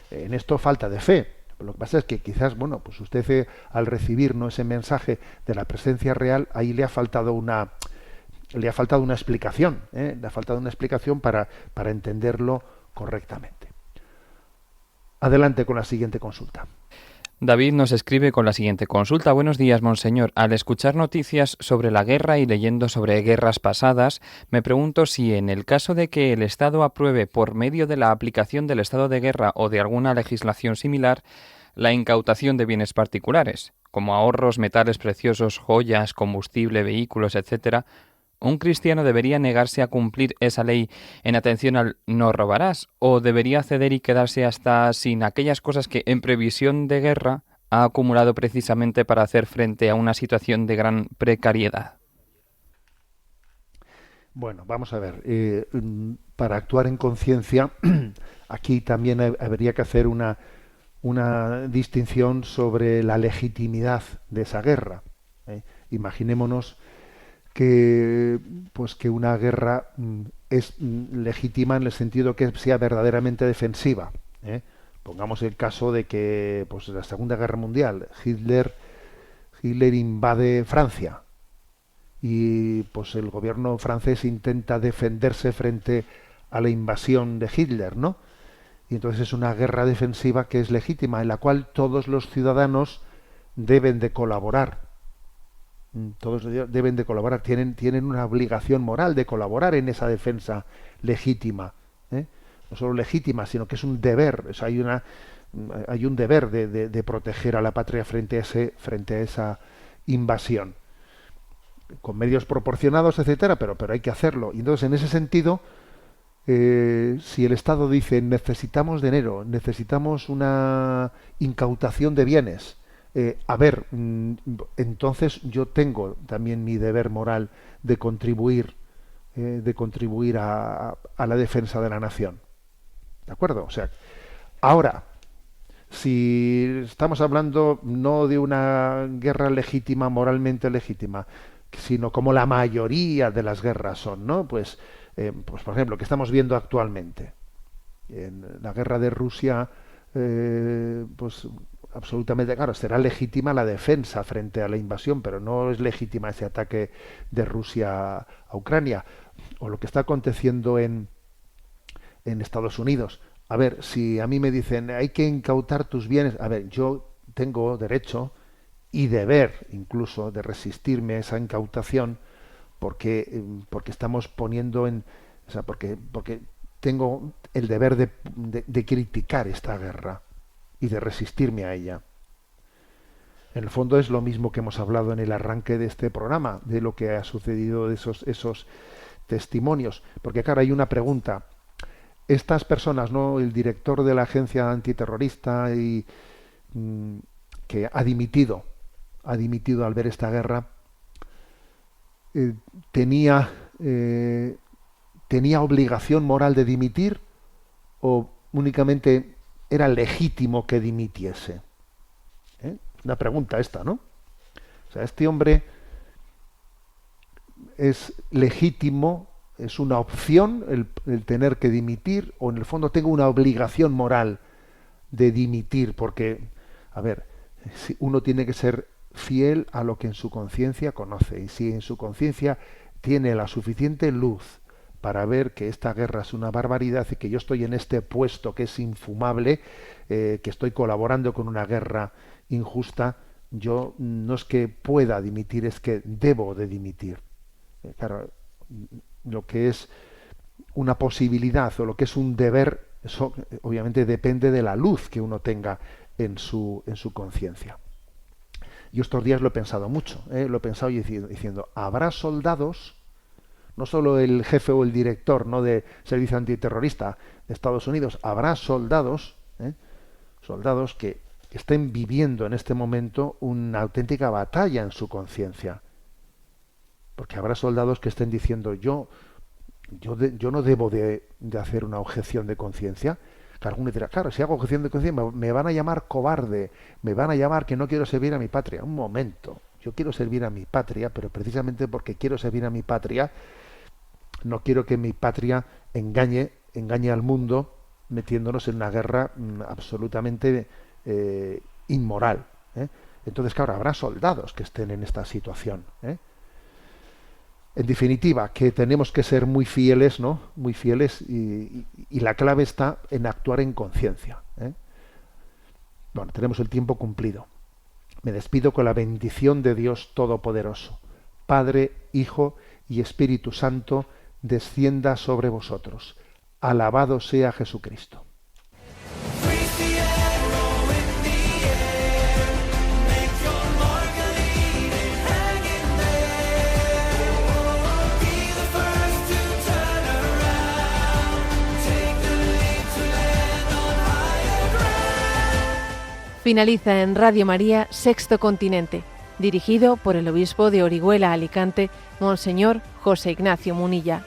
Speaker 3: en esto falta de fe. Lo que pasa es que quizás, bueno, pues usted al recibir, ¿no?, ese mensaje de la presencia real, ahí le ha faltado una explicación, ¿eh? Le ha faltado una explicación para entenderlo correctamente. Adelante con la siguiente consulta.
Speaker 4: David nos escribe con la siguiente consulta. Buenos días, monseñor. Al escuchar noticias sobre la guerra y leyendo sobre guerras pasadas, me pregunto si en el caso de que el Estado apruebe por medio de la aplicación del estado de guerra o de alguna legislación similar la incautación de bienes particulares, como ahorros, metales preciosos, joyas, combustible, vehículos, etcétera, ¿un cristiano debería negarse a cumplir esa ley en atención al no robarás? ¿O debería ceder y quedarse hasta sin aquellas cosas que en previsión de guerra ha acumulado precisamente para hacer frente a una situación de gran precariedad?
Speaker 3: Bueno, vamos a ver. Para actuar en conciencia, aquí también habría que hacer una distinción sobre la legitimidad de esa guerra. Imaginémonos que una guerra es legítima en el sentido que sea verdaderamente defensiva, ¿eh? Pongamos el caso de que, pues, en la Segunda Guerra Mundial Hitler invade Francia y pues el gobierno francés intenta defenderse frente a la invasión de Hitler, ¿no? Y entonces es una guerra defensiva que es legítima, en la cual todos los ciudadanos deben de colaborar. Todos deben de colaborar, tienen una obligación moral de colaborar en esa defensa legítima, ¿eh? No solo legítima, sino que es un deber. O sea, hay un deber de proteger a la patria frente a esa invasión, con medios proporcionados, etcétera, pero hay que hacerlo. Y entonces, en ese sentido, si el Estado dice necesitamos dinero, necesitamos una incautación de bienes, entonces yo tengo también mi deber moral de contribuir a la defensa de la nación. ¿De acuerdo? O sea, ahora, si estamos hablando no de una guerra legítima, moralmente legítima, sino como la mayoría de las guerras son, ¿no? Pues por ejemplo, que estamos viendo actualmente en la guerra de Rusia, pues absolutamente, claro, será legítima la defensa frente a la invasión, pero no es legítima ese ataque de Rusia a Ucrania, o lo que está aconteciendo en Estados Unidos. A ver, si a mí me dicen hay que incautar tus bienes, a ver, yo tengo derecho y deber incluso de resistirme a esa incautación, porque estamos poniendo o sea, porque tengo el deber de criticar esta guerra y de resistirme a ella. En el fondo es lo mismo que hemos hablado en el arranque de este programa, de lo que ha sucedido, de esos testimonios. Porque claro, hay una pregunta. Estas personas, ¿no?, el director de la agencia antiterrorista que ha dimitido al ver esta guerra, tenía obligación moral de dimitir, o únicamente era legítimo que dimitiese. Una pregunta esta, ¿no? O sea, este hombre es legítimo, es una opción el tener que dimitir, o en el fondo tengo una obligación moral de dimitir, porque, a ver, Uno tiene que ser fiel a lo que en su conciencia conoce, y si en su conciencia tiene la suficiente luz para ver que esta guerra es una barbaridad y que yo estoy en este puesto que es infumable, que estoy colaborando con una guerra injusta, yo no es que pueda dimitir, es que debo de dimitir. Claro, lo que es una posibilidad o lo que es un deber, eso obviamente depende de la luz que uno tenga en su conciencia. Yo estos días lo he pensado mucho, lo he pensado diciendo, ¿habrá soldados, no solo el jefe o el director, ¿no?, de servicio antiterrorista de Estados Unidos, habrá soldados que estén viviendo en este momento una auténtica batalla en su conciencia? Porque habrá soldados que estén diciendo, yo no debo de hacer una objeción de conciencia. Claro, alguno dirá, claro, si hago objeción de conciencia me van a llamar cobarde, me van a llamar que no quiero servir a mi patria. Un momento, yo quiero servir a mi patria, pero precisamente porque quiero servir a mi patria, no quiero que mi patria engañe al mundo metiéndonos en una guerra absolutamente inmoral. Entonces, claro, habrá soldados que estén en esta situación. En definitiva, que tenemos que ser muy fieles, ¿no? Muy fieles, y la clave está en actuar en conciencia. Bueno, tenemos el tiempo cumplido. Me despido con la bendición de Dios Todopoderoso. Padre, Hijo y Espíritu Santo, descienda sobre vosotros. Alabado sea Jesucristo.
Speaker 2: Finaliza en Radio María Sexto Continente, dirigido por el obispo de Orihuela Alicante, Monseñor José Ignacio Munilla.